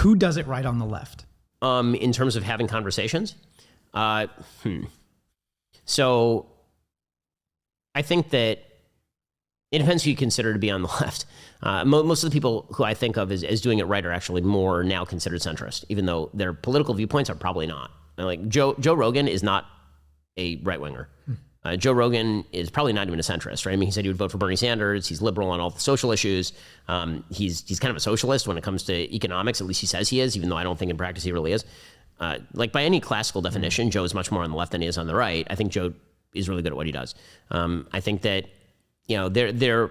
Who does it right on the left? In terms of having conversations? So I think that it depends who you consider to be on the left. Most of the people who I think of as doing it right are actually more now considered centrist, even though their political viewpoints are probably not. Like Joe Rogan is not a right-winger. Joe Rogan is probably not even a centrist, right? I mean, he said he would vote for Bernie Sanders. He's liberal on all the social issues. He's kind of a socialist when it comes to economics. At least he says he is, even though I don't think in practice he really is. Like by any classical definition, Joe is much more on the left than he is on the right. I think Joe is really good at what he does. I think that, you know, there's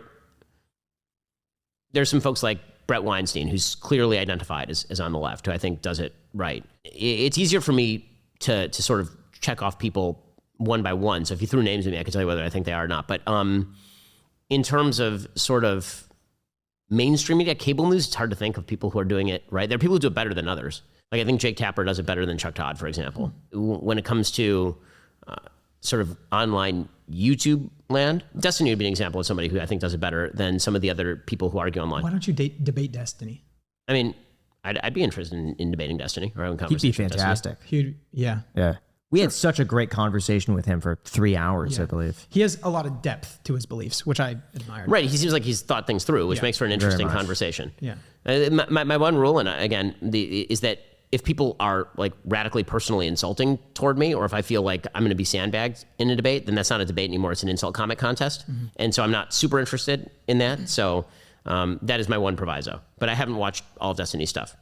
some folks like Brett Weinstein, who's clearly identified as on the left, who I think does it right. It's easier for me to sort of check off people one by one. So if you threw names at me, I could tell you whether I think they are or not. But in terms of sort of mainstream media, cable news, it's hard to think of people who are doing it right. There are people who do it better than others. Like I think Jake Tapper does it better than Chuck Todd, for example. When it comes to sort of online YouTube land, Destiny would be an example of somebody who I think does it better than some of the other people who argue online. Why don't you debate Destiny? I mean, I'd be interested in debating Destiny or having conversation. He'd be fantastic. Yeah. We had such a great conversation with him for 3 hours, I believe. He has a lot of depth to his beliefs, which I admire. Right. He seems like he's thought things through, which makes for an interesting conversation. Yeah. My one rule, and again, is that if people are like radically personally insulting toward me, or if I feel like I'm going to be sandbagged in a debate, then that's not a debate anymore. It's an insult comic contest. And so I'm not super interested in that. So that is my one proviso. But I haven't watched all of Destiny's stuff.